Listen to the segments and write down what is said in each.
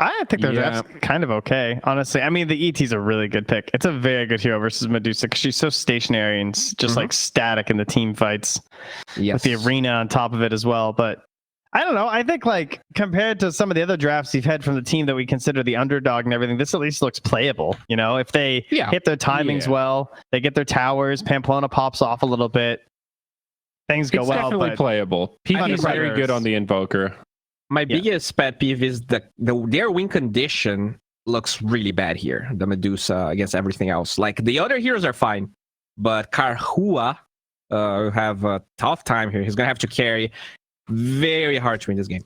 I think their draft's kind of okay, honestly. I mean, the ET's a really good pick. It's a very good hero versus Medusa because she's so stationary and just like static in the team fights. With the arena on top of it as well. But I don't know. I think like compared to some of the other drafts you've had from the team that we consider the underdog and everything, this at least looks playable. You know, if they hit their timings well, they get their towers, Pamplona pops off a little bit, things go well. It's definitely playable. He's very good on the Invoker. My biggest pet peeve is their win condition looks really bad here. The Medusa against everything else. Like the other heroes are fine, but Karhua have a tough time here. He's gonna have to carry. Very hard to win this game.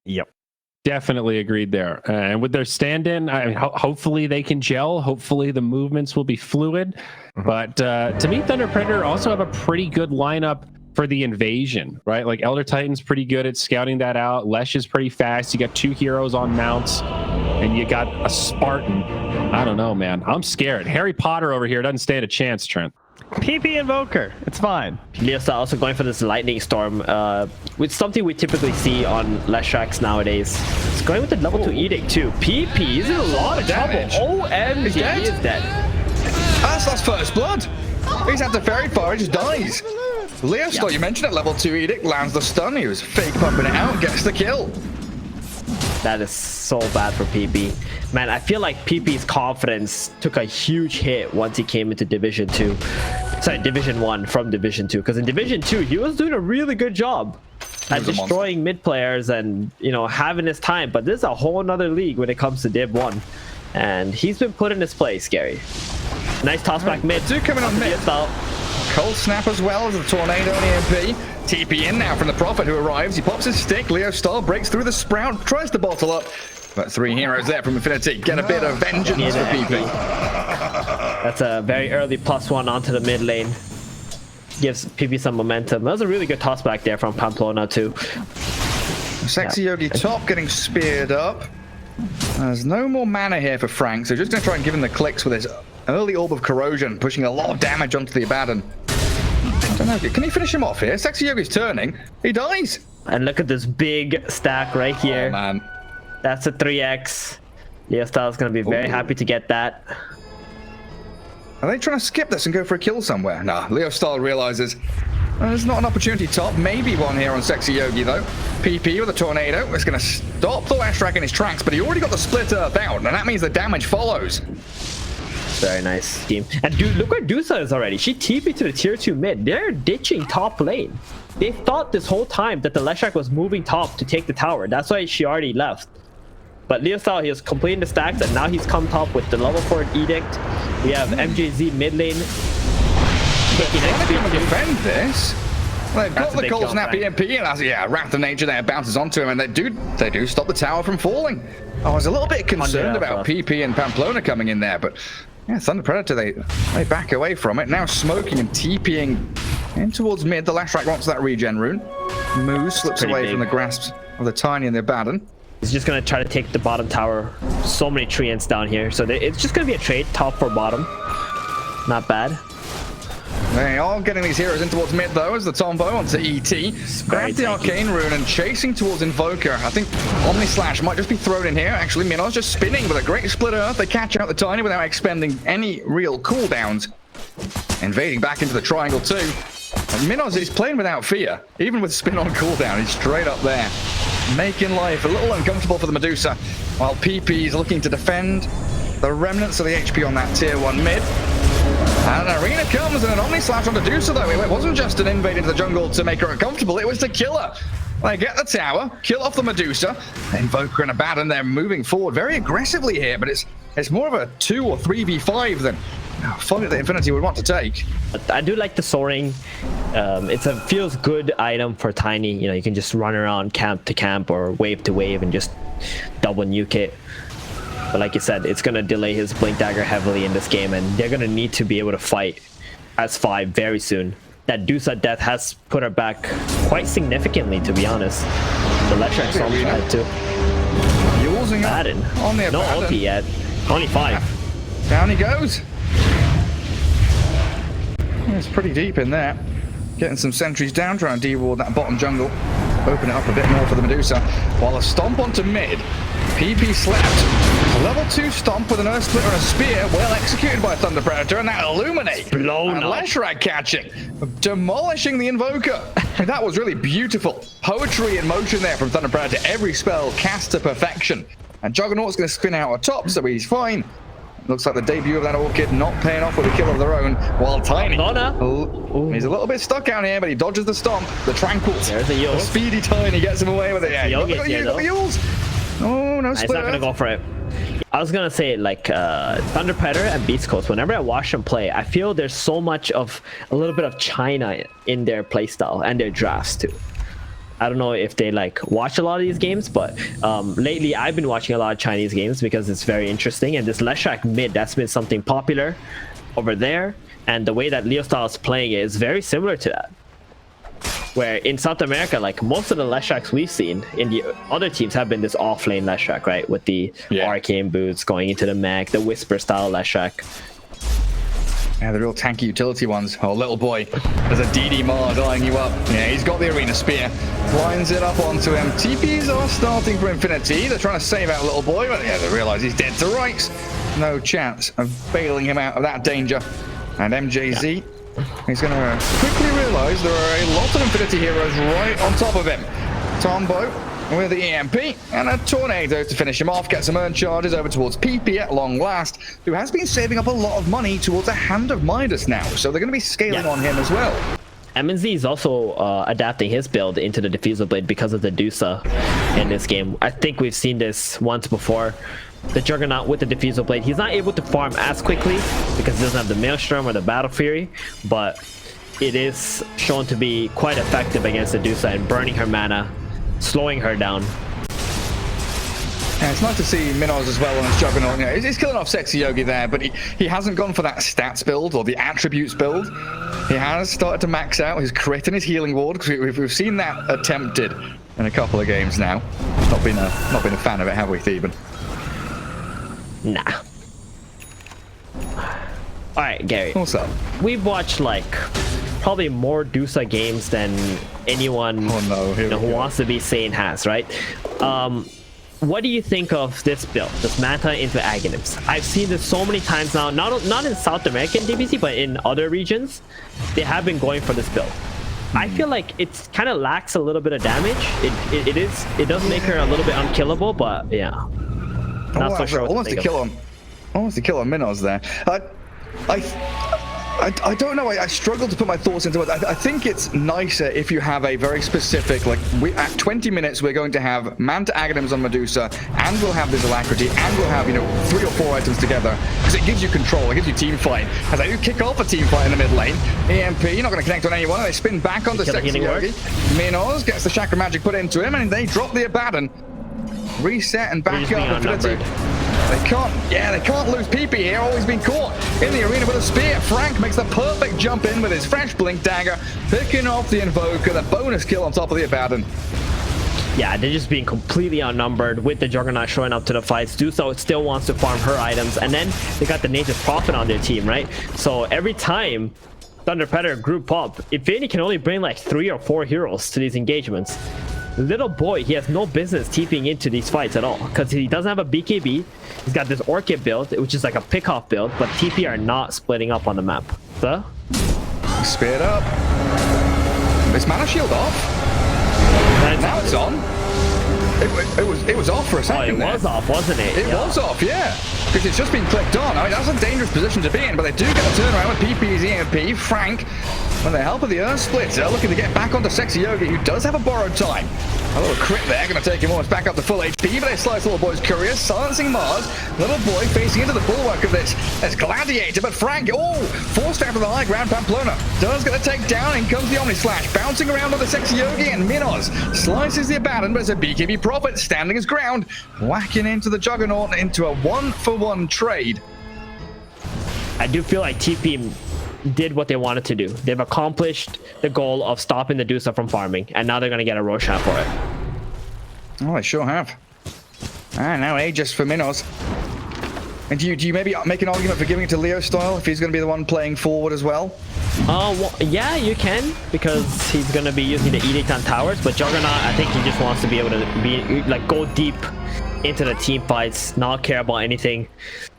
Yep. Definitely agreed there. And with their stand-in, I mean, hopefully they can gel. Hopefully the movements will be fluid. But to me, Thunder Predator also have a pretty good lineup for the invasion, right? Like Elder Titan's pretty good at scouting that out. Lesh is pretty fast. You got 2 heroes on mounts, and you got a Spartan. I don't know, man. I'm scared. Harry Potter over here doesn't stand a chance, Trent. PP Invoker, it's fine. Leosta also going for this Lightning Storm, with something we typically see on Leshraks nowadays. It's going with the level 2 Edict too. PP is in a lot of trouble. OMG, he is dead. That's first blood. He's at the very far, he just dies. Leosta, you mentioned it, level 2 Edict, lands the stun. He was fake pumping it out, gets the kill. That is so bad for PP. Man, I feel like PP's confidence took a huge hit once he came into Division 2. Sorry, Division 1 from Division 2. Because in Division 2, he was doing a really good job at destroying mid players and, you know, having his time. But this is a whole nother league when it comes to Div 1. And he's been put in his place, Gary. Nice toss back mid. Two coming on mid. Cold Snap as well as the Tornado and EMP. TP in now from the Prophet who arrives. He pops his stick. Leostar breaks through the Sprout, tries to bottle up. But 3 heroes there from Infinity. Get a bit of vengeance for PP. That's a very early +1 onto the mid lane. Gives PP some momentum. That was a really good toss back there from Pamplona too. Sexy Yogi top getting speared up. There's no more mana here for Frank, so just going to try and give him the clicks with his early Orb of Corrosion, pushing a lot of damage onto the Abaddon. I don't know, can he finish him off here? Sexy Yogi's turning. He dies. And look at this big stack right here. Oh, man. That's a 3x. Leostyle's going to be very happy to get that. Are they trying to skip this and go for a kill somewhere? Nah, Leostyle realizes there's not an opportunity top. Maybe one here on Sexy Yogi, though. PP with a Tornado. It's going to stop the Lashrak in his tracks, but he already got the Split Earth out, and that means the damage follows. Very nice team. And dude, look where Dusa is already. She TP'd to the tier 2 mid. They're ditching top lane. They thought this whole time that the Leshrac was moving top to take the tower. That's why she already left. But Leostal, he is completing the stacks, and now he's come top with the level 4 Edict. We have MJZ mid lane. Taking XP to defend this. They've got the Cold Snap EMP, and as Wrath of Nature there bounces onto him, and they do stop the tower from falling. I was a little bit concerned about PP and Pamplona coming in there, but yeah, Thunder Predator, they back away from it. Now smoking and TPing in towards mid. The Lashrak wants that regen rune. Moose slips away from the grasp of the Tiny and the Abaddon. He's just going to try to take the bottom tower. So many treants down here. So it's just going to be a trade, top for bottom. Not bad. They are getting these heroes in towards mid, though, as the Tombo onto ET. Grab the Arcane Rune and chasing towards Invoker. I think Omni Slash might just be thrown in here. Actually, Minos just spinning with a great Split Earth. They catch out the Tiny without expending any real cooldowns. Invading back into the triangle, too. And Minos is playing without fear. Even with spin on cooldown, he's straight up there. Making life a little uncomfortable for the Medusa, while PP is looking to defend the remnants of the HP on that tier 1 mid. And an arena comes and an Omni Slash on the Medusa, though. It wasn't just an invade into the jungle to make her uncomfortable, it was to kill her. They get the tower, kill off the Medusa. Invoker and Abaddon, they're moving forward very aggressively here, but it's more of a 2 or 3v5 than fight that Infinity would want to take. I do like the soaring. It's a feels good item for Tiny. You know, you can just run around camp to camp or wave to wave and just double nuke it. But like you said, it's going to delay his Blink Dagger heavily in this game, and they're going to need to be able to fight as 5 very soon. That Dusa death has put her back quite significantly, to be honest. The Leshrac on side too. Using Abaddon. On the no Abaddon. ulti yet. Only 5. Down he goes. It's pretty deep in there. Getting some sentries down, trying to de-ward that bottom jungle. open it up a bit more for the Medusa. While a stomp onto mid, PP slept. A level 2 stomp with an Earth Splitter and a spear, well executed by Thunder Predator, and that Illuminate. Blown and up. Leshrac catching, demolishing the Invoker. That was really beautiful. Poetry in motion there from Thunder Predator. Every spell cast to perfection. And Juggernaut's going to spin out on top, so he's fine. Looks like the debut of that Orchid not paying off with a kill of their own, while Tiny, he's a little bit stuck out here, but he dodges the stomp, the Tranquils. There's a Yule. The speedy Tiny gets him away with it. Yeah, Yule you got gets the Yules. Oh, no He's split. not gonna go for it. I was gonna say, like, Thunder Predator and Beast Coast, whenever I watch them play, I feel there's so much of a little bit of China in their playstyle and their drafts too. I don't know if they like watch a lot of these games, but lately I've been watching a lot of Chinese games because it's very interesting. And this Leshrac mid, that's been something popular over there. And the way that Leo Style is playing it is very similar to that. Where in South America, like most of the Leshracs we've seen in the other teams have been this off-lane Leshrac, right? With the arcane boots going into the mech, the Whisper style Leshrac. Yeah, the real tanky utility ones. Oh, little boy, there's a DD Mars eyeing you up. Yeah, he's got the Arena Spear. Lines it up onto him. TPs are starting for Infinity. They're trying to save out little boy, but yeah, they realize he's dead to rights. No chance of bailing him out of that danger. And MJZ, he's going to quickly realize there are a lot of Infinity heroes right on top of him. Tombo with the EMP and a Tornado to finish him off. Get some earned charges over towards PP at long last, who has been saving up a lot of money towards a Hand of Midas now, so they're going to be scaling on him as well. MNZ is also adapting his build into the Diffusal Blade because of the Dusa in this game. I think we've seen this once before. The Juggernaut with the Diffusal Blade, he's not able to farm as quickly because he doesn't have the Maelstrom or the Battle Fury, but it is shown to be quite effective against the Dusa and burning her mana, slowing her down. Yeah, it's nice to see Minos as well on his Juggernaut. Yeah, he's killing off Sexy Yogi there, but he hasn't gone for that stats build or the attributes build. He has started to max out his crit and his healing ward, because we've seen that attempted in a couple of games now. Not been a fan of it, have we, Theben? Nah. All right, Gary. What's up? We've watched like probably more Dusa games than anyone who wants to be sane has, right? What do you think of this build, this Manta into Aghanims? I've seen this so many times now, not in South American DBC, but in other regions. They have been going for this build. I feel like it kind of lacks a little bit of damage. It does make her a little bit unkillable, but yeah. Not so sure. Almost a kill on Minos there. I don't know. I struggle to put my thoughts into it. I think it's nicer if you have a very specific, like, at 20 minutes, we're going to have Manta Aghanims on Medusa, and we'll have this Alacrity, and we'll have, 3 or 4 items together, because it gives you control, it gives you team fight. As they do kick off a team fight in the mid lane, EMP, you're not going to connect on anyone, and they spin back onto Sexy Yogi. Minos gets the Chakra Magic put into him, and they drop the Abaddon. Reset and back up Infinity. They can't lose PP here. Always been caught in the arena with a spear. Frank makes the perfect jump in with his fresh blink dagger, picking off the Invoker, the bonus kill on top of the Abaddon. Yeah, they're just being completely outnumbered with the Juggernaut showing up to the fights. Dusa still wants to farm her items, and then they got the Native Prophet on their team, right? So every time Thunder Predator group up, Infinity can only bring like 3 or 4 heroes to these engagements. Little boy, he has no business TPing into these fights at all, because he doesn't have a BKB. He's got this Orchid build, which is like a pick-off build, but TP are not splitting up on the map. So? Speared up. Is Mana Shield off? Now it's on. It was off for a second. Oh, it was off, wasn't it? It was off, yeah. Because it's just been clicked on. I mean, that's a dangerous position to be in, but they do get a turnaround with PP's EMP. Frank, with the help of the Earth Splitter, looking to get back onto Sexy Yogi, who does have a borrowed time. A little crit there, going to take him almost back up to full HP, but they slice Little Boy's Courier, silencing Mars. Little Boy facing into the bulwark of this Gladiator, but Frank, forced out of the high ground. Pamplona does get a takedown, in comes the Omni Slash, bouncing around on the Sexy Yogi, and Minos slices the Abaddon, but it's a BKB Prophet standing his ground, whacking into the Juggernaut into a 1-for-1 trade. I do feel like TP did what they wanted to do. They've accomplished the goal of stopping the Dusa from farming, and now they're going to get a Roshan for it. Oh, they sure have. And now Aegis for Minos. And do you maybe make an argument for giving it to Leo Style if he's going to be the one playing forward as well? Well, yeah, you can, because he's gonna be using the Edict on towers, but Juggernaut, I think he just wants to be able to go deep into the team fights, not care about anything.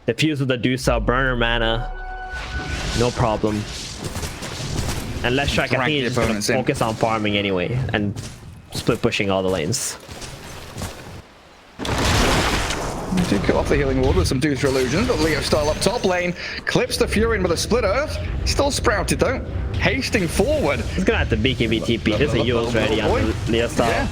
The fuse with the Medusa, burner mana, no problem. And Leshrac, I think he's just gonna focus on farming anyway and split pushing all the lanes. Do cut off the healing ward with some Deucer illusions, but Leo style up top lane clips the Fury with a split earth. Still sprouted though, hasting forward. He's gonna have to BKB TP. There's a Yule's ready on Leo style. Yeah.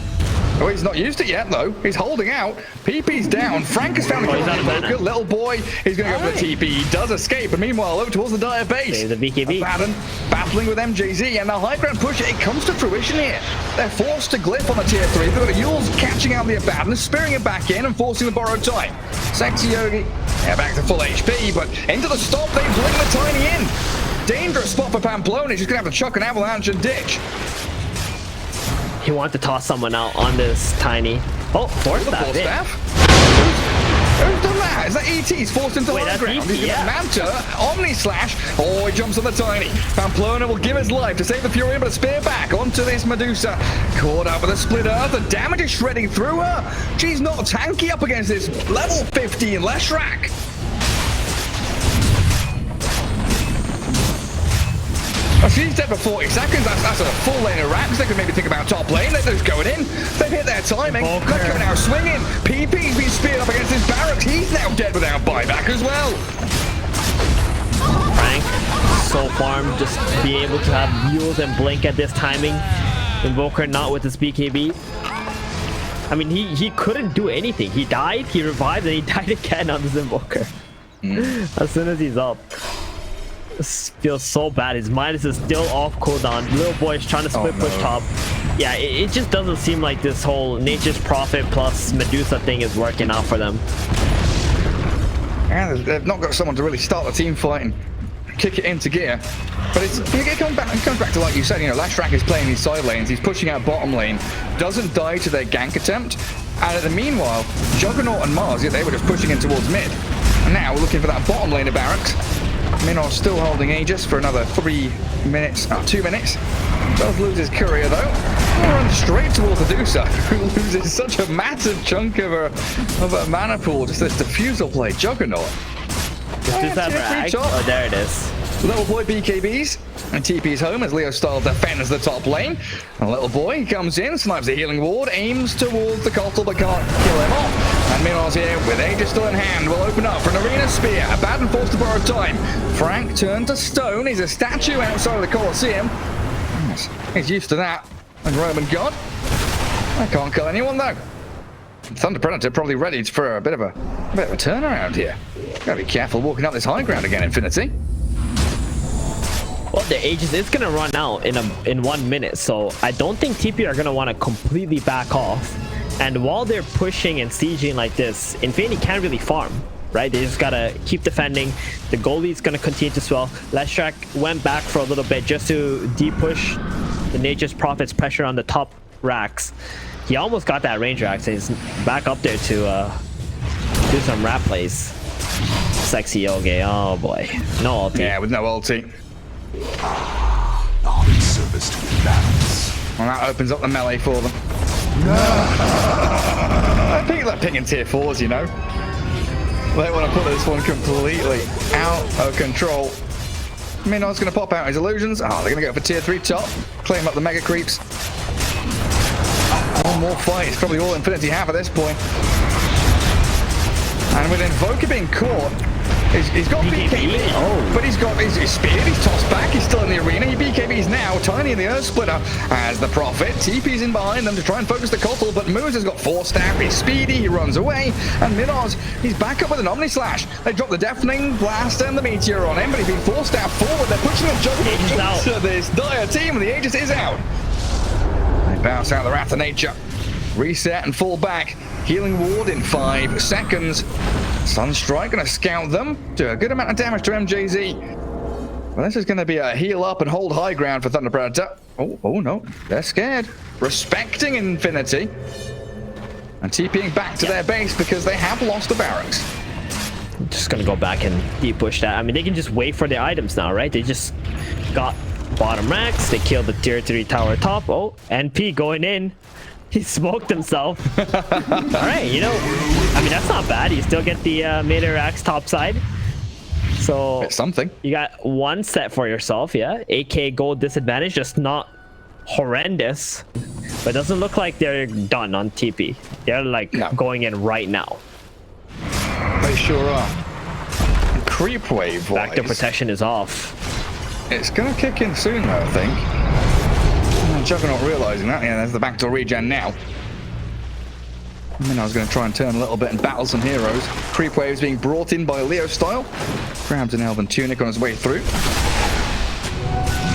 Oh, he's not used it yet though. He's holding out. PP's down. Frank has found the kill. Little boy, he's going to go for the TP. He does escape, and meanwhile, over towards the dire base. The BKB. Abaddon battling with MJZ, and the high ground push. It comes to fruition here. They're forced to glyph on the tier 3. They've got a Yule's catching out the Abaddon, spearing it back in, and forcing the borrowed time. Sexy Yogi, yeah, back to full HP, but into the stop. They bring the Tiny in. Dangerous spot for Pamplona. He's just going to have to chuck an avalanche and ditch. He wants to toss someone out on this Tiny. Oh, force staff. Who's done that? Is that ET? He's forced into the high ground. He's going to Manta, Omni Slash. Oh, he jumps on the Tiny. Pamplona will give his life to save the Fury, but a spear back onto this Medusa. Caught up with a split earth. The damage is shredding through her. She's not tanky up against this level 50 in Leshrac. She's dead for 40 seconds. That's a full lane of racks. They could maybe think about top lane. They're just going in. They've hit their timing. They're coming out swinging. PP's been speared up against his barracks. He's now dead without buyback as well. Frank, so farm, just be able to have Yules and Blink at this timing. Invoker not with his BKB. I mean, he couldn't do anything. He died, he revived, and he died again on this Invoker. As soon as he's up. This feels so bad. His Midas is still off cooldown. Little boy is trying to split push top. Yeah, it just doesn't seem like this whole Nature's Prophet plus Medusa thing is working out for them. And they've not got someone to really start the team fight and kick it into gear. But it comes back to, like you said, you know, Leshrac is playing these side lanes. He's pushing out bottom lane. Doesn't die to their gank attempt. And in the meanwhile, Juggernaut and Mars, yeah, they were just pushing in towards mid. Now we're looking for that bottom lane of barracks. Minor still holding Aegis for another 2 minutes. Does lose his courier though. Runs straight towards the Medusa, who loses such a massive chunk of a mana pool. Just this diffusal play. Juggernaut. Oh, there it is. Little boy BKBs and TP's home as Leo style defends the top lane. And Little boy comes in, snipes the healing ward, aims towards the Costal but can't kill him off. And Minor's here with Aegis still in hand. Will open up for an arena spear. Abaddon forced to borrow time. Frank turned to stone. He's a statue outside of the Colosseum. Yes, he's used to that. And Roman God. I can't kill anyone though. Thunder Predator probably ready for a bit of a turnaround here. Gotta be careful walking up this high ground again, Infinity. Well, the Aegis is gonna run out in 1 minute, so I don't think TP are gonna want to completely back off. And while they're pushing and sieging like this, Infinity can't really farm, right? They just gotta keep defending. The goalie's gonna continue to swell. Leshrac went back for a little bit just to de-push the Nature's Prophet's pressure on the top racks. He almost got that Ranger Axe. He's back up there to do some rap plays. Sexy Yogi, oh boy. No ulti. Yeah, with no ulti. Non-service to balance. Well, that opens up the melee for them. No! I think they're picking tier 4s, you know. They want to put this one completely out of control. Minor's going to pop out his illusions. Oh, they're going to go for tier 3 top. Claim up the mega creeps. One more fight. It's probably all Infinity have at this point. And with Invoker being caught, he's got BKB, but he's speared, he's tossed back, he's still in the arena. He BKB's now, Tiny in the Earth Splitter as the Prophet. TP's in behind them to try and focus the Cottle, but Moose has got 4 staff, he's speedy, he runs away, and Minos, he's back up with an Omni Slash. They drop the Deafening Blast and the Meteor on him, but he's been 4 staff forward. They're pushing the Juggernaut into this dire team, and the Aegis is out. They bounce out the Wrath of Nature. Reset and fall back. Healing ward in 5 seconds. Sunstrike gonna scout them. Do a good amount of damage to MJZ. Well, this is gonna be a heal up and hold high ground for Thunder Predator. Oh no, they're scared. Respecting Infinity. And TPing back to their base because they have lost the barracks. Just gonna go back and deep push that. I mean, they can just wait for their items now, right? They just got Bottom racks, they killed the tier 3 tower top. Oh, NP going in. He smoked himself. Alright, you know, I mean, that's not bad. You still get the mid racks top side. So It's something. you got one set for yourself, yeah. 8k gold disadvantage, just not horrendous. But it doesn't look like they're done on TP. They're like going in right now. They sure are. Creep wave wise, Backdoor protection is off. it's gonna kick in soon though, I think. Juggernaut realizing that. Yeah, there's the backdoor regen now. And then I was going to try and turn a little bit and battle some heroes. Creep waves being brought in by Leo Style. Grabs an Elven Tunic on his way through.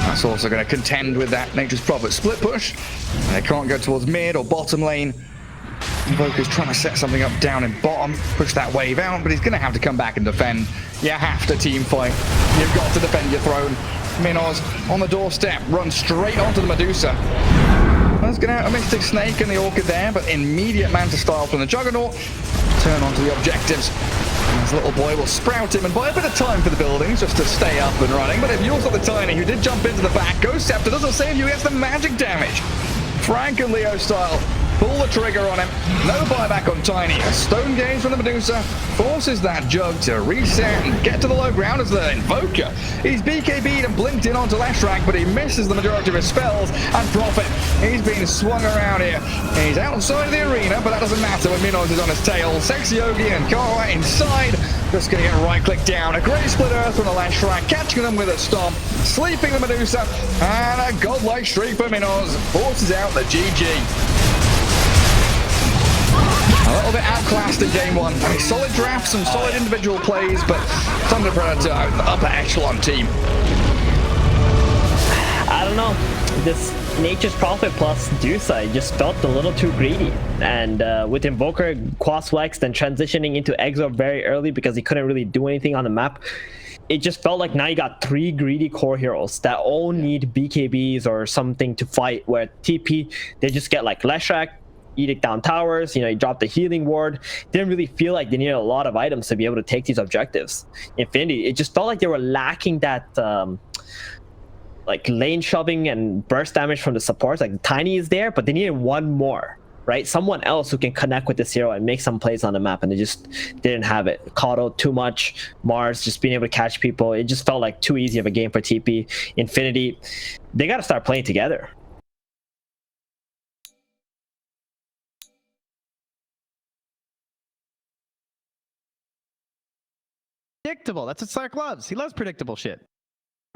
That's also going to contend with that Nature's Prophet split push. And they can't go towards mid or bottom lane. Invoker's trying to set something up down in bottom, push that wave out, but he's going to have to come back and defend. You have to team fight. You've got to defend your throne. Minos on the doorstep, run straight onto the Medusa. Let's get out a Mystic Snake and the Orchid there, but immediate Manta style from the Juggernaut. Turn onto the objectives. And this little boy will sprout him and buy a bit of time for the buildings just to stay up and running. But if you're the Tiny, who did jump into the back, Ghost Scepter doesn't save you against the magic damage. Frank and Leo Style pull the trigger on him. No buyback on Tiny. A stone gaze from the Medusa forces that Jug to reset and get to the low ground as the Invoker. He's BKB'd and blinked in onto Lashrak, but he misses the majority of his spells. And Prophet, he's been swung around here. He's outside the arena, but that doesn't matter when Minos is on his tail. Sexy Yogi and Kara inside. Just going to get right-click down. A great split earth from the Lashrak, catching them with a stomp. Sleeping the Medusa. And a godlike streak for Minos. Forces out the GG. A little bit outclassed in game one. I mean, solid drafts, some solid individual plays, but Thunder Predator, the upper echelon team. I don't know. This Nature's Prophet plus Dusa just felt a little too greedy. And with Invoker cross-flexed and transitioning into Exo very early because he couldn't really do anything on the map, it just felt like now you got 3 greedy core heroes that all need BKBs or something to fight, where TP, they just get like Leshrac, Edict down towers, you know, you drop the healing ward. Didn't really feel like they needed a lot of items to be able to take these objectives. Infinity, it just felt like they were lacking that like lane shoving and burst damage from the supports. Like Tiny is there, but they needed one more, right? Someone else who can connect with this hero and make some plays on the map, and they just didn't have it. Kato too much, Mars just being able to catch people. It just felt like too easy of a game for TP. Infinity, they got to start playing together. Predictable. That's what Slark loves. He loves predictable shit.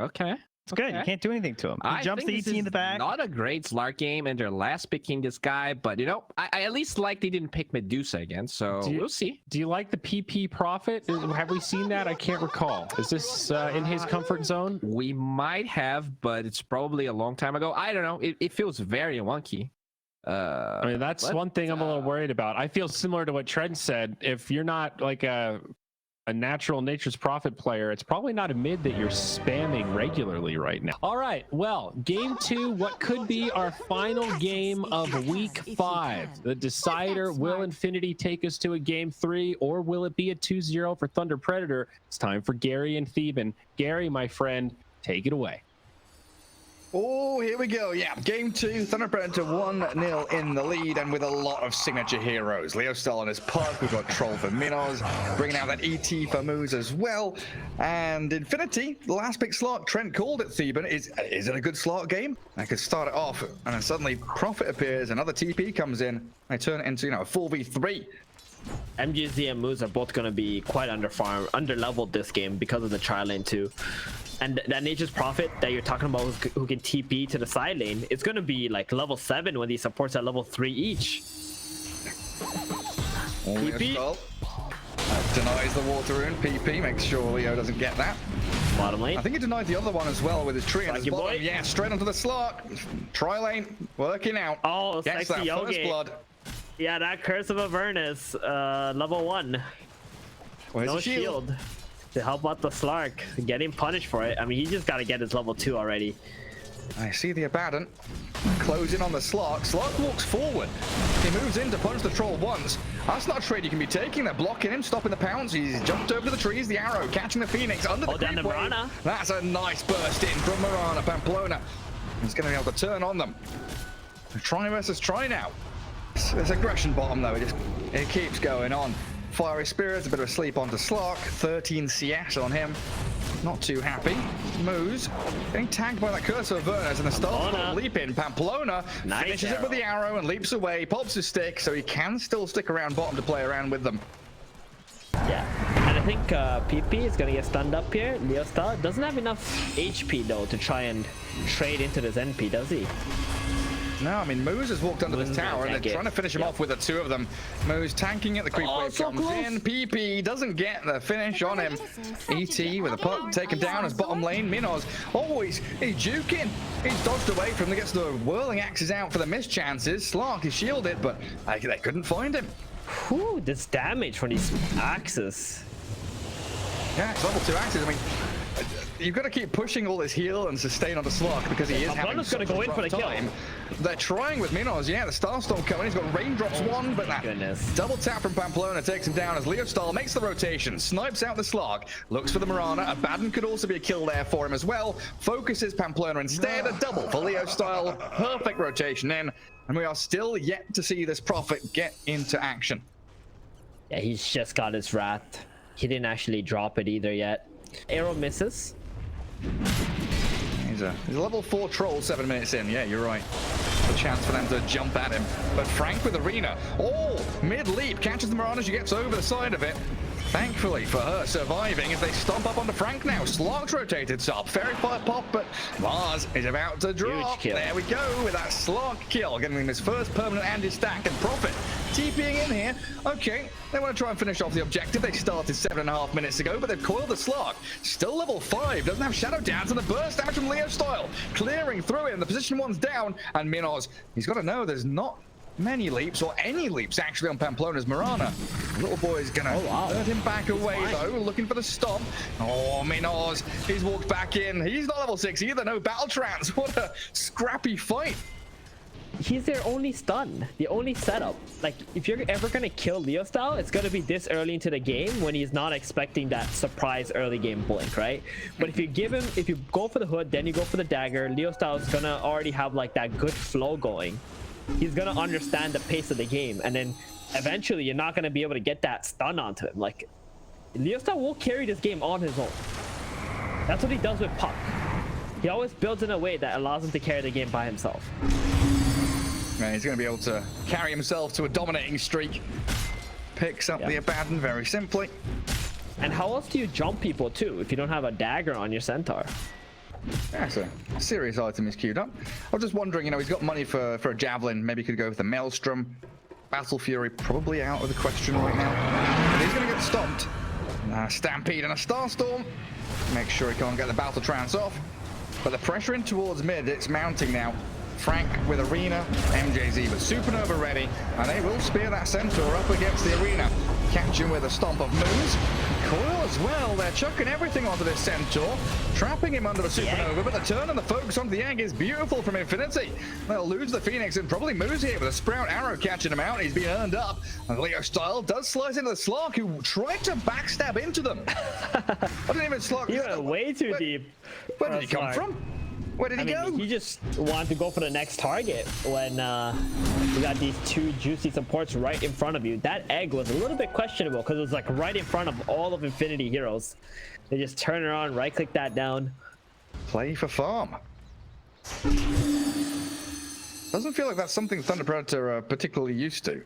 Okay. It's good. You can't do anything to him. He jumps the ET in the back. Not a great Slark game, and they're last picking this guy, but you know, I at least like they didn't pick Medusa again, so we'll see. Do you like the PP Prophet? Have we seen that? I can't recall. Is this in his comfort zone? We might have, but it's probably a long time ago. I don't know. It feels very wonky. I mean, that's one thing I'm a little worried about. I feel similar to what Trent said. If you're not like a natural Nature's Prophet player, it's probably not a mid that you're spamming regularly right now. All right, well, game 2, what could be our final game of week 5. The decider, will Infinity take us to a game 3, or will it be a 2-0 for Thunder Predator? It's time for Gary and Theban. Gary, my friend, take it away. Oh, here we go. Yeah, game 2, Thunder Predator 1-0 in the lead, and with a lot of signature heroes. Leo Style on his puck. We've got Troll for Minos, bringing out that ET for Moose as well. And Infinity, the last big slot, Trent called it, Theban. Is it a good slot game? I could start it off, and then suddenly Prophet appears, another TP comes in. They turn it into, you know, a 4v3. MGZ and Moose are both going to be quite under-leveled this game because of the tri lane too. And that Nature's Prophet that you're talking about who can TP to the side lane, it's going to be like level 7 when these supports are level 3 each. PP denies the water rune. PP makes sure Leo doesn't get that. Bottom lane. I think he denied the other one as well with his tree in his bottom. Yeah, straight onto the slot. Tri lane working out. Oh, gets sexy that first blood. Yeah, that Curse of Avernus, level 1. Where's no the shield to help out the Slark. Getting punished for it. I mean, he just got to get his level 2 already. I see the Abaddon closing on the Slark. Slark walks forward. He moves in to punch the troll once. That's not a trade you can be taking. They're blocking him, stopping the pounce. He's jumped over the trees. The arrow catching the Phoenix under the down creep the wave. Mirana. That's a nice burst in from Mirana. Pamplona. He's going to be able to turn on them. Try versus try now. There's aggression bottom though. It keeps going on. Fiery Spirit, a bit of a sleep onto Slark. 13 CS on him. Not too happy. Moose getting tagged by that Curse of Avernus, and the start leap in. Pamplona finishes it with the arrow and leaps away, pops his stick, so he can still stick around bottom to play around with them. Yeah, and I think PP is gonna get stunned up here. Leostar doesn't have enough HP though to try and trade into this NP, does he? No, I mean, Moose has walked under this tower and they're trying to finish him off with the two of them. Moose tanking it, the creep wave comes in. PP doesn't get the finish on him. ET with a puck, taken down as bottom lane. Minos, he's juking. He's dodged away from him, gets the whirling axes out for the missed chances. Slark is shielded, but they couldn't find him. Whew, this damage from these axes. Yeah, it's level 2 axes. I mean, you've got to keep pushing all this heal and sustain on the Slark because he is having such a rough time. They're trying with Minos. Yeah, the Starstorm coming. He's got Raindrops one, but that double tap from Pamplona takes him down as Leostar makes the rotation, snipes out the Slark, looks for the Mirana. Abaddon could also be a kill there for him as well. Focuses Pamplona instead. A double for Leostar. Perfect rotation in, and we are still yet to see this Prophet get into action. Yeah, he's just got his Wrath. He didn't actually drop it either yet. Arrow misses. He's a level 4 troll 7 minutes in. Yeah, you're right. A chance for them to jump at him. But Frank with Arena. Oh, mid-leap. Catches the Mirana. She gets over the side of it. Thankfully for her, surviving as they stomp up onto Frank now. Slark's rotated up. Fairy Fire pop, but Mars is about to drop. There we go with that Slark kill. Getting him his first permanent anti-stack and Prophet TPing in here. Okay, they want to try and finish off the objective. They started 7.5 minutes ago, but they've coiled the Slark. Still level 5. Doesn't have Shadow Dance and the burst damage from Leo Style. Clearing through him. The position one's down. And Minos, he's got to know there's not many leaps, or any leaps actually, on Pamplona's Mirana. Little boy's gonna hurt him back away though, looking for the stomp. Oh, Minos, he's walked back in. He's not level 6 either, no battle trance. What a scrappy fight. He's their only stun, the only setup. Like, if you're ever gonna kill Leostar, it's gonna be this early into the game when he's not expecting that surprise early game blink, right? But if you go for the hood, then you go for the dagger, Leostar is gonna already have like that good flow going. He's gonna understand the pace of the game, and then eventually you're not gonna be able to get that stun onto him. Like, Leostar will carry this game on his own. That's what he does with Puck. He always builds in a way that allows him to carry the game by himself. Yeah, he's gonna be able to carry himself to a dominating streak. Picks up the Abaddon very simply. And how else do you jump people too if you don't have a dagger on your centaur? Yeah, so a serious item is queued up. I was just wondering, he's got money for a javelin. Maybe he could go with the Maelstrom. Battle Fury probably out of the question right now. But he's going to get stomped. Stampede and a Starstorm. Make sure he can't get the battle trance off. But the pressure in towards mid, it's mounting now. Frank with Arena, MJZ with Supernova ready, and they will spear that Centaur up against the Arena. Catch him with a stomp of moves. Coil as well, they're chucking everything onto this Centaur, trapping him under the Supernova, but the turn and the focus onto the egg is beautiful from Infinity. They'll lose the Phoenix and probably moves here with a Sprout Arrow catching him out. He's been earned up, and Leo Style does slice into the Slark, who tried to backstab into them. I didn't even Slark. He went way too deep. Where did he come from? Where did he go? He just wanted to go for the next target when you got these two juicy supports right in front of you. That egg was a little bit questionable because it was like right in front of all of Infinity heroes. They just turn it on, right click that down. Play for farm. Doesn't feel like that's something Thunder Predator are particularly used to.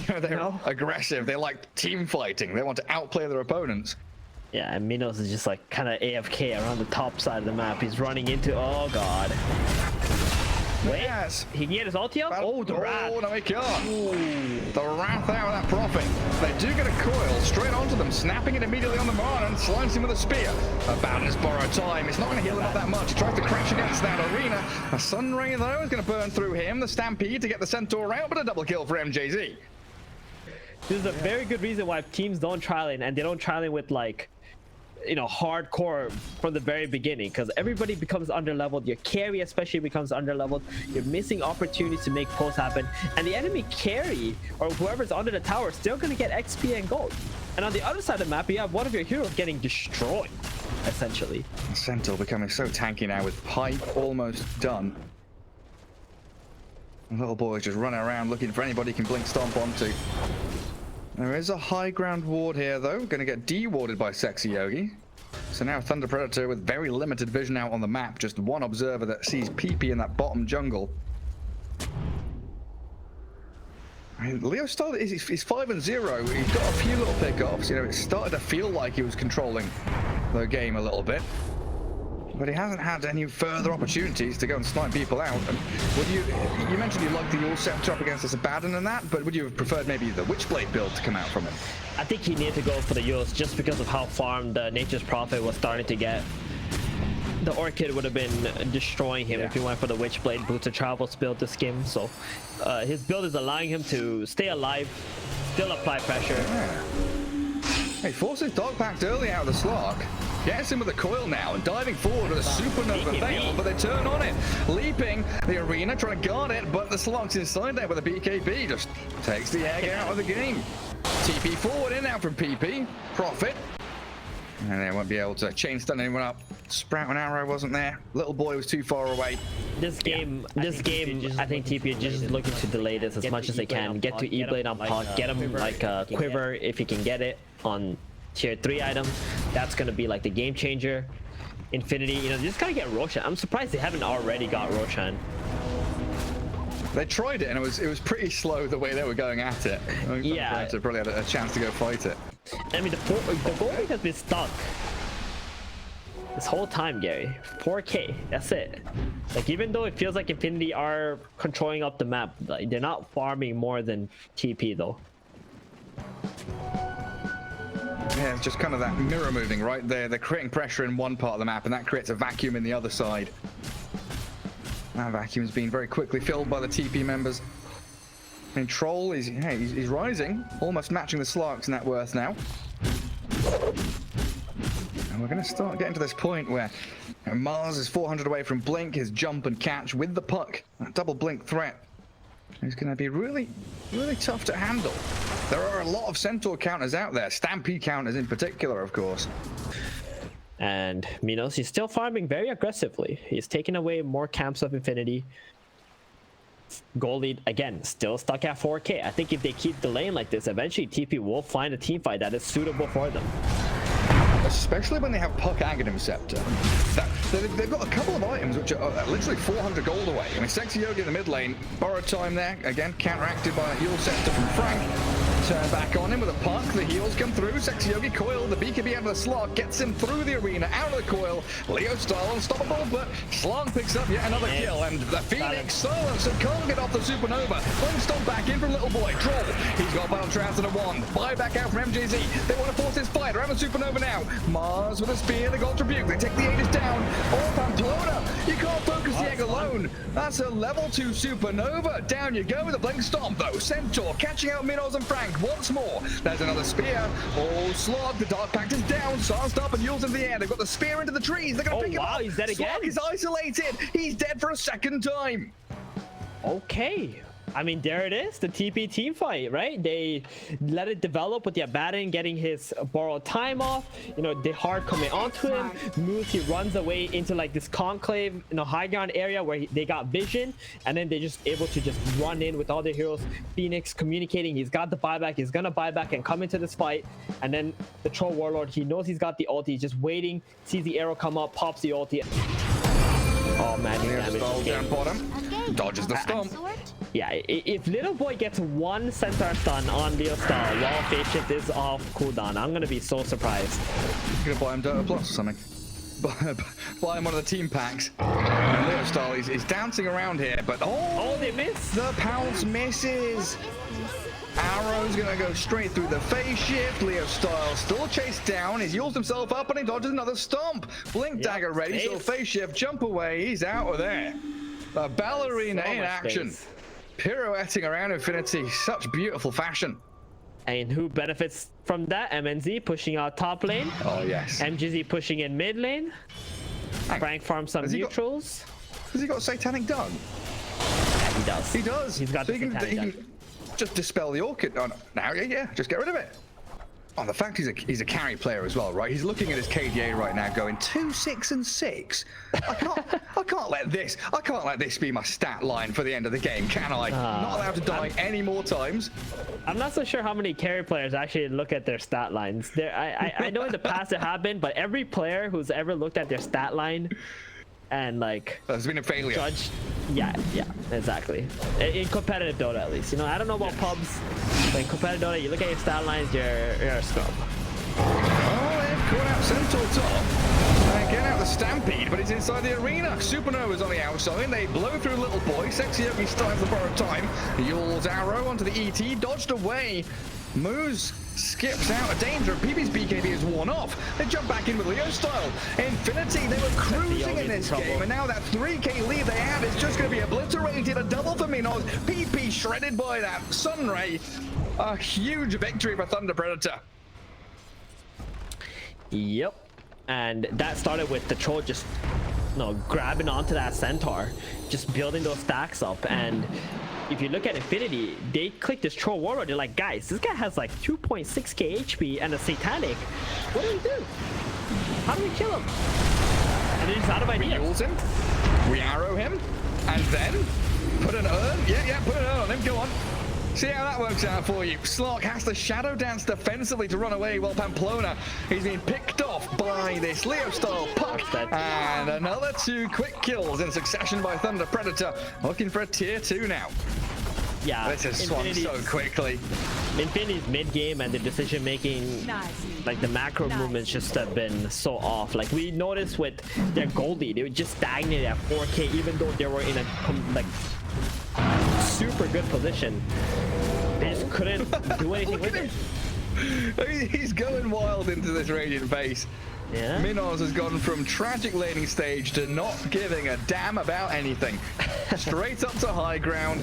They're aggressive. They like team fighting. They want to outplay their opponents. Yeah, and Minos is just like kind of AFK around the top side of the map. He's running into, oh god. Wait, he can get his ulti up? Oh, the Wrath. Oh, no, he can't. Ooh. The Wrath out of that Prophet. They do get a coil straight onto them, snapping it immediately on the Marn and slicing with a spear. Abaddon's borrowed time. It's not going to heal him up that much. He tries to crash against that Arena. A Sunray, though, is going to burn through him. The Stampede to get the Centaur out, but a double kill for MJZ. This is a very good reason why teams don't trial in, and they don't trial in with like hardcore from the very beginning, because everybody becomes underleveled. Your carry especially becomes underleveled. You're missing opportunities to make pulls happen, and the enemy carry or whoever's under the tower is still going to get XP and gold. And on the other side of the map, you have one of your heroes getting destroyed, essentially. Centaur becoming so tanky now with Pipe almost done. The little boy's just running around looking for anybody he can blink stomp onto. There is a high ground ward here, though. Going to get de-warded by Sexy Yogi. So now Thunder Predator with very limited vision out on the map. Just one observer that sees PP in that bottom jungle. I mean, Leo started, he's 5-0. He's got a few little pickups. It started to feel like he was controlling the game a little bit. But he hasn't had any further opportunities to go and snipe people out. And would you mentioned you liked the Yule Scepter up against this Abaddon and that, but would you have preferred maybe the Witchblade build to come out from him? I think he needed to go for the Yules just because of how farmed Nature's Prophet was starting to get. The Orchid would have been destroying him if he went for the Witchblade Boots of Travels build this game. So his build is allowing him to stay alive, still apply pressure. Yeah. He forces Dog Packed early out of the slog. Gets him with a coil now and diving forward with a supernova fail, but they turn on it. Leaping the arena, trying to guard it, but the slog's inside there with a BKB. Just takes the egg out of the game. TP forward in now from PP. Profit. And they won't be able to chain stun anyone up. Sprout and Arrow wasn't there. Little boy was too far away. This game, I think TP are just looking to delay this as much as they can. Get to E-Blade on Puck, get him like a Quiver if he can get it on tier 3 item. That's gonna be like the game changer. Infinity, they just gotta get Roshan. I'm surprised they haven't already got Roshan. They tried it and it was pretty slow the way they were going at it. Yeah, they probably had a chance to go fight it. I mean, the goalie has been stuck this whole time, Gary. 4K, that's it. Like, even though it feels like Infinity are controlling up the map, like, they're not farming more than TP though. Yeah, it's just kind of that mirror moving right there. They're creating pressure in one part of the map, and that creates a vacuum in the other side. That vacuum's been very quickly filled by the TP members. I mean, Troll is he's rising, almost matching the Slark's net worth now. And we're going to start getting to this point where Mars is 400 away from Blink, his jump and catch with the puck. That double Blink threat is going to be really, really tough to handle. There are a lot of Centaur counters out there, Stampede counters in particular, of course. And Minos, he's still farming very aggressively. He's taking away more camps of Infinity. Goal lead, again, still stuck at 4K. I think if they keep delaying like this, eventually TP will find a team fight that is suitable for them. Especially when they have Puck Aghanim Scepter. They've got a couple of items which are literally 400 gold away. I mean, Sexy Yogi in the mid lane, borrowed time there, again, counteracted by a Yule Scepter from Frank. Turn back on him with a puck, the heals come through, Sexy Yogi coil, the BKB out of the slot, gets him through the arena, out of the coil, Leo style unstoppable, but Slong picks up yet another kill, and the Phoenix silence and can't get off the supernova. Flame stomp back in from Little Boy, Troll, he's got Battle Trance and a wand, buyback out from MJZ, they want to force this fight around the supernova now, Mars with a spear, the Gold Rebuke, they take the Aegis down, oh Pamplona, you can't focus the egg alone, that's a level 2 supernova, down you go with a Blink Stomp though, Centaur catching out Minos and Frank, once more. There's another spear. Oh, Slog. The Dark Pact is down. Sarsed up and Yule's in the air. They've got the spear into the trees. They're going to pick him up. He's dead again. Slog is isolated. He's dead for a second time. Okay. I mean, there it is, the TP team fight, right? They let it develop with the Abaddon getting his borrowed time off. The hard coming onto him. Moves, he runs away into like this conclave, high ground area where they got vision, and then they're just able to just run in with all their heroes. Phoenix communicating, he's got the buyback, he's gonna buy back and come into this fight. And then the Troll Warlord, he knows he's got the ulti, he's just waiting, sees the arrow come up, pops the ulti. Oh man, down bottom. Dodges the stomp. Yeah, if Little Boy gets one Centaur stun on Leo Style while Phase Shift is off cooldown, I'm gonna be so surprised. You're gonna buy him Dota Plus or something. Buy him one of the team packs. And Leo Style is dancing around here, but oh, they miss. The pounce misses. Arrow's gonna go straight through the Phase Shift. Leo Style still chased down. He's used himself up and he dodges another stomp. Blink dagger ready, so Phase Shift, jump away. He's out of there. The ballerina in action. Pirouetting around Infinity, such beautiful fashion. And who benefits from that? MNZ pushing out top lane. Oh, yes. MGZ pushing in mid lane. Frank farms some neutrals. Has he got Satanic Dunk? Yeah, he does. He does. He's got so the he Satanic Dunk. can just dispel the Orchid. Oh, no. Now, yeah, just get rid of it. Oh, the fact he's a carry player as well, right? He's looking at his KDA right now, going 2, 6, and 6. I can't let this be my stat line for the end of the game, can I? Not allowed to die any more times. I'm not so sure how many carry players actually look at their stat lines. I know in the past it happened, but every player who's ever looked at their stat line and like there's been a failure. Judged, yeah, exactly. In competitive Dota, at least. You know, I don't know about pubs, but in competitive Dota, you look at your stat lines, you're a scrub. Oh, they've caught out Centaur top. Get out the Stampede, but it's inside the arena. Supernova's on the outside. They blow through Little Boy. Sexy Yogi starts the borrowed time. Yule's arrow onto the ET, dodged away. Moose skips out of danger. PB's BKB is worn off. They jump back in with Leo style. Infinity, they were cruising in this game, and now that 3k lead they had is just going to be obliterated. A double for Minos. PP shredded by that Sunray. A huge victory for Thunder Predator. Yep. And that started with the troll just grabbing onto that centaur, just building those stacks up. And if you look at Infinity, they click this troll warlord. They're like, guys, this guy has like 2.6k HP and a satanic. What do we do? How do we kill him? And they're just out of ideas. We use him, we arrow him, and then put an urn. Yeah, put an urn on him. Go on. See how that works out for you. Slark has to shadow dance defensively to run away while Pamplona is being picked off by this Leo style puck. And another 2 quick kills in succession by Thunder Predator. Looking for a tier 2 now. Yeah, this has swung so quickly. Infinity's mid game and the decision making, like the macro movements, just have been so off. Like we noticed with their Goldie, they were just stagnated at 4k, even though they were in a super good position. They just couldn't do anything with it. He's going wild into this Radiant base. Yeah. Minos has gone from tragic laning stage to not giving a damn about anything. Straight up to high ground.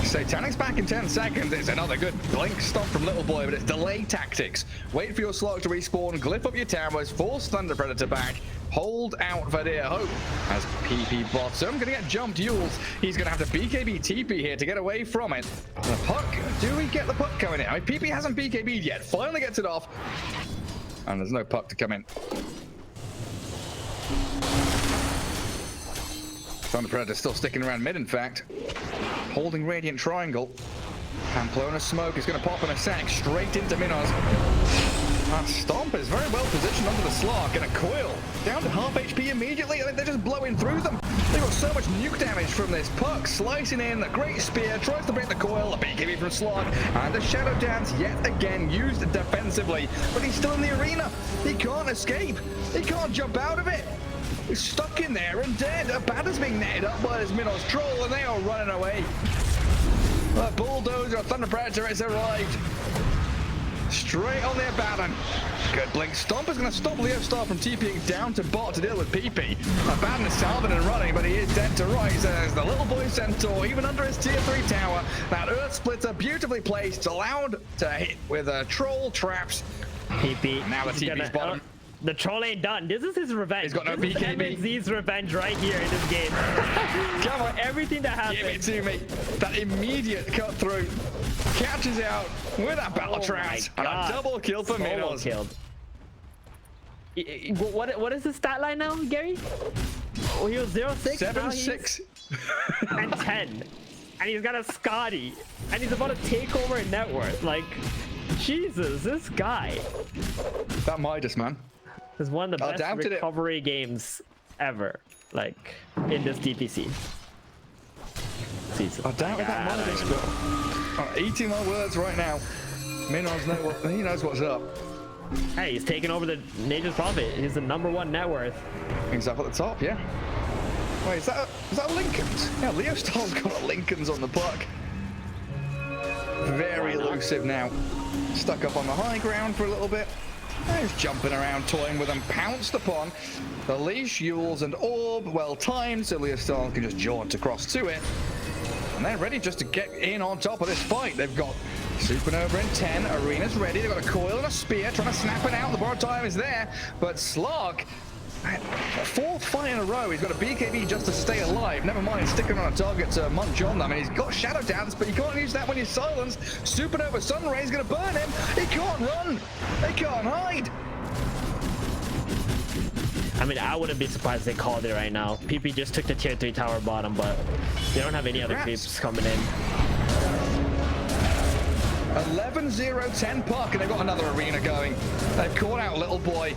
Satanic's back in 10 seconds. It's another good blink stomp from Little Boy, but it's delay tactics. Wait for your Slark to respawn, glyph up your towers, force Thunder Predator back, hold out for dear hope. As PP bottom, gonna get jumped Yules. He's gonna have to BKB TP here to get away from it. The puck, do we get the puck coming in? I mean, PP hasn't BKB'd yet, finally gets it off. And there's no puck to come in. Thunder Predator still sticking around mid, in fact. Holding Radiant Triangle. Pamplona smoke is going to pop in a sec straight into Minos. That Stomp is very well positioned under the Slark, and a coil down to half HP immediately. I mean, they're just blowing through them. They've got so much nuke damage from this puck. Slicing in, a great spear, tries to break the coil, a BKB from Slark, and the Shadow Dance yet again used defensively. But he's still in the arena. He can't escape. He can't jump out of it. He's stuck in there and dead. Abada's being netted up by this Minos troll, and they are running away. The bulldozer of Thunder Predator has arrived. Straight on the Abaddon. Good blink stomp is going to stop Leo Star from TPing down to bot to deal with PP. Abaddon is salving and running, but he is dead to rights as the Little Boy Centaur, even under his tier 3 tower. That Earth Splitter beautifully placed, allowed to hit with troll traps. PP. And now the TP's bottom. The troll ain't done. This is his revenge. He's got no this BKB. is MNZ's revenge right here in this game. Come on, everything that happened. give it to me. That immediate cut through. Catches out with that battle trance. And a double kill for Minos. Killed. What is his stat line now, Gary? Oh, he was 0-6. 7-6. And 10. And he's got a Scotty. And he's about to take over a net worth. Like, Jesus, this guy. That Midas, man. Is one of the best recovery games ever. Like, in this DPC season. I doubt that Midas, but I'm eating my words right now. Minos he knows what's up. Hey, he's taking over the Nature's Prophet. He's the #1 net worth. He's up at the top, yeah. Wait, is that Lincoln's? Yeah, Leo Star's got Lincoln's on the puck. Very elusive now. Stuck up on the high ground for a little bit. He's jumping around, toying with them, pounced upon. The leash, Yules, and Orb, well timed, so Leo Star can just jaunt across to it. And they're ready just to get in on top of this fight. They've got Supernova in 10. Arena's ready. They've got a coil and a spear. Trying to snap it out. The borrowed time is there. But Slog, fourth fight in a row. He's got a BKB just to stay alive. Never mind sticking on a target to munch on them. I mean, he's got Shadow Dance, but you can't use that when you're silenced. Supernova Sunray is going to burn him. He can't run. He can't hide. I mean, I wouldn't be surprised if they called it right now. PP just took the tier 3 tower bottom, but they don't have any other creeps coming in. 11-0-10 puck, and they've got another arena going. They've caught out Little Boy.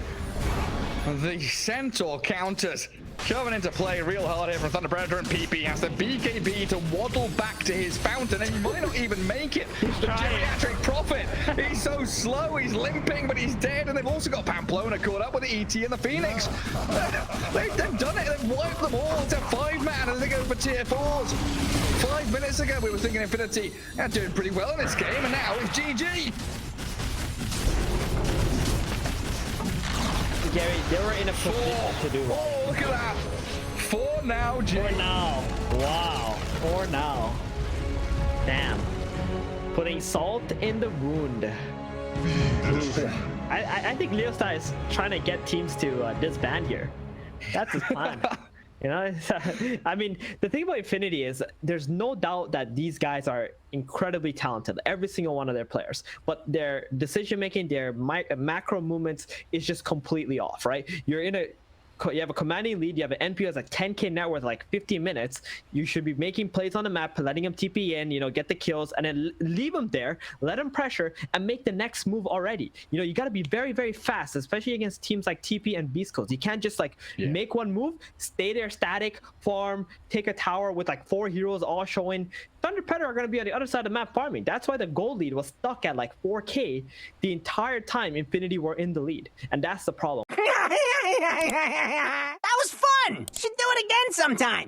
The Centaur counters coming into play real hard here from Thunder Predator, and PP has the BKB to waddle back to his fountain, and he might not even make it. The Geriatric Prophet, he's so slow, he's limping, but he's dead, and they've also got Pamplona caught up with the ET and the Phoenix. They've done it, they've wiped them all. It's a 5-man as they go for tier 4s. 5 minutes ago, we were thinking Infinity are doing pretty well in this game, and now it's GG. Gary, they were in a position to do it. Oh, look at that. 4 now, Jay. 4 now. Wow. 4 now. Damn. Putting salt in the wound. I think Leostar is trying to get teams to disband here. That's his plan. You know, I mean, the thing about Infinity is there's no doubt that these guys are incredibly talented, every single one of their players, but their decision making, their macro movements is just completely off, right? You have a commanding lead, you have an NPO that's like 10k net worth, like 15 minutes. You should be making plays on the map, letting him TP in, you know, get the kills, and then leave him there, let him pressure, and make the next move already. You know, you got to be very, very fast, especially against teams like TP and Beast Coast. You can't just like make one move, stay there static, farm, take a tower with like 4 heroes all showing. Thunder Predator are going to be on the other side of the map farming. That's why the gold lead was stuck at like 4k the entire time Infinity were in the lead, and that's the problem. That was fun! Should do it again sometime.